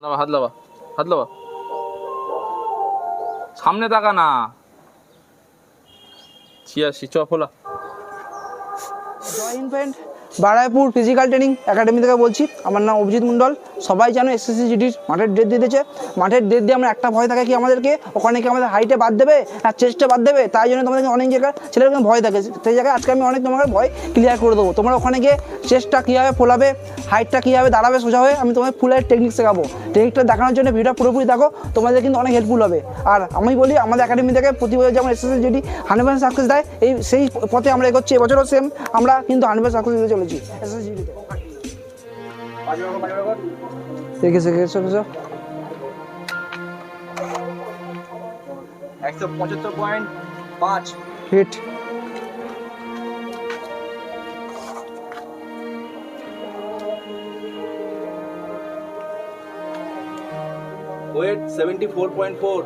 হাত লাবা হাত লাবা সামনে তাকা না 86 চ ফোলা। জয় Hind friend, Baruipur physical training academy থেকে বলছি। আমার নাম অভিজিৎ মণ্ডল। সবাই জানো এসএসসি জিডির মাঠের ডেট দিয়ে দিয়েছে। মাঠের ডেট দিয়ে আমরা একটা ভয় থাকে কি আমাদেরকে ওখানে কি আমাদের হাইটে বাদ দেবে আর চেস্টে বাদ দেবে, তাই জন্য তোমাদেরকে অনেক জায়গায় ছেলেদের ভয় থাকে। সেই জায়গায় আজকে আমি অনেক তোমাকে ভয় ক্লিয়ার করে দেবো। তোমরা ওখানে গিয়ে চেস্টটা কীভাবে ফোলাবে, হাইটটা কীভাবে দাঁড়াবে সোজা হয়ে, আমি তোমাদের ফুল হাইট টেকনিক শেখাবো। টেকনিকটা দেখানোর জন্য ভিডিওটা পুরোপুরি দেখো, তোমাদের কিন্তু অনেক হেল্পফুল হবে। আর আমি বলি আমাদের একাডেমি থেকে প্রতি বছর যেমন এসএসসি জিডি 100% সাকসেস দেয়, সেই পথে আমরা এগোচ্ছি। এবছরও সেম আমরা কিন্তু 100% সাকসেস দিতে চলেছি এসএসসি জিডিতে। দেখেছো 175.5 হিট। ওয়েট 74.4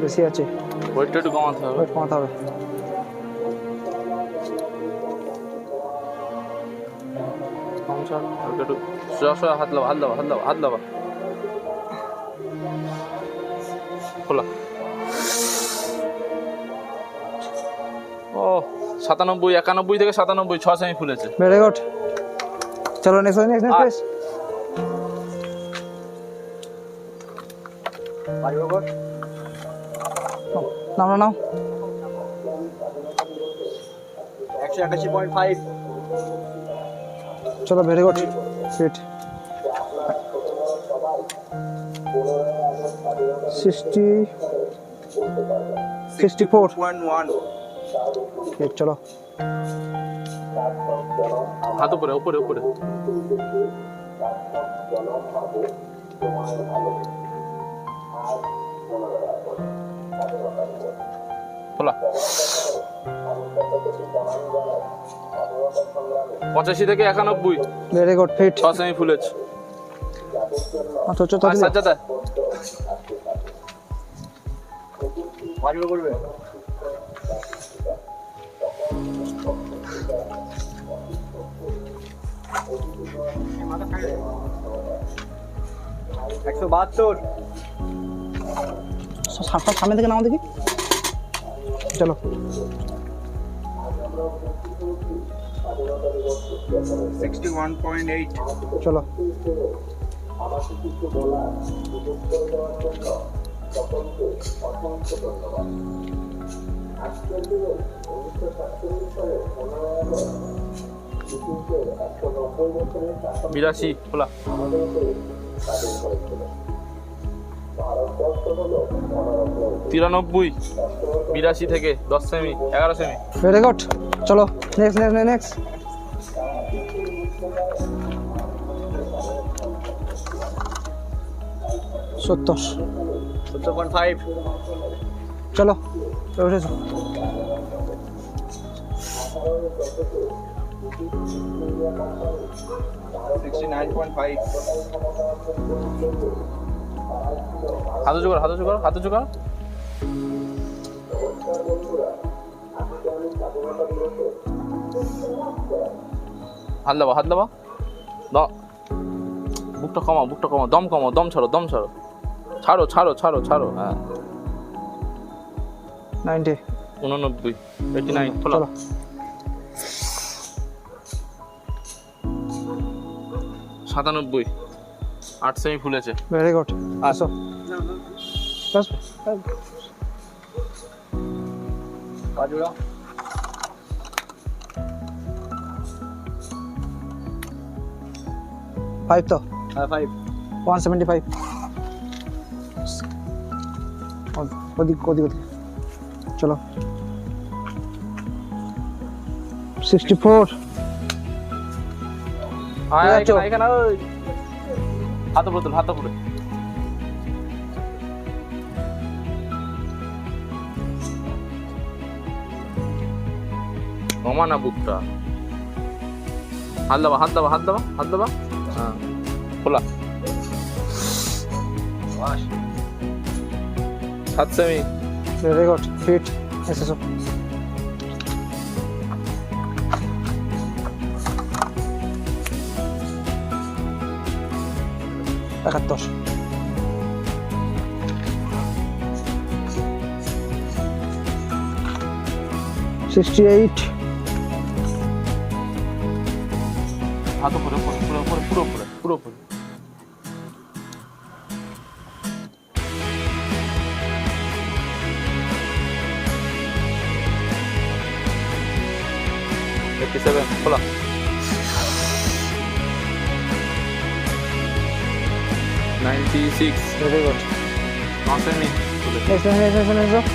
বেশি আছে, ওয়েটটা একটু কমাতে হবে। ওয়েট কমাতে হবে। কম ছাড় একটু সোজা সোজা হাত লাবা হাত লাবা হাত লাবা হাত লাবা খোলা। ও 97 91 থেকে 97 6 সেমি ফুলেছে। Very good. চলো নেক্সট প্লিজ। নাও 188.5 চলো ভেরি গুড। Hit 64 64.1 hit. চলো হাত উপরে উপরে উপরে খোলা। 85 থেকে 91 ভেরি গুড। হিট 6 সেমি ফুলেছে। আচ্ছা সাজ্জাদা মারিও করবে 172 সামনে থেকে নাও দেখি। চলো 61.8 চলো বিরাশি খোলা। 93 82 থেকে 10 সেমি 11 সেমি। Very good. চলো নেক্সট 70.5 চলো উঠেছো। 69.5 হাতে জোগাড় হাতে জোগাড় হাতে জোগাড়। হাত লাবা হাত লাবা বুকটা কমাও দম কমাও, দম ছাড়ো ছাড়ো ছাড়ো ছাড়ো ছাড়ো। হ্যাঁ 90 89 89 খোলা। চলো 97 8 সেমি ফুলেছে। Very good. আসো বাস। বাজুরা 5 তো 5 175 ওদিক চলো 64 এখানে হাত উপরে হাত উপরে। কমা না বুকটা। হাত লাবা হ্যাঁ খোলা। 7 সেমি। Very good. হিট এসেছো। 71 68 হাত উপরে পুরো পুরো পুরো পুরো পুরো পুরো পুরো 87 খোলা 96 ভেরি গুড নসেমি নেক্সট নেক্সট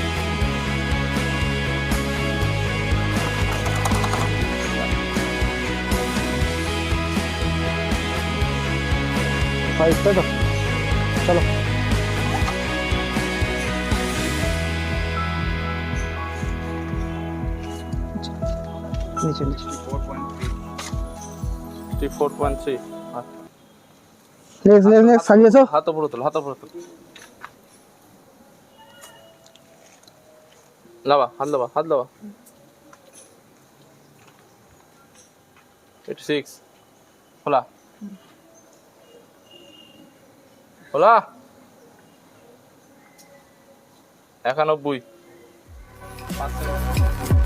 ফাইভ তাই তো চলো নিচে নিচে 54.3 নেক্সট নেক্সট নেক্সট সাজিয়েছো হাত উপরে তোল হাত উপরে তোল লাবা হাত লাবা 86 খোলা খোলা 91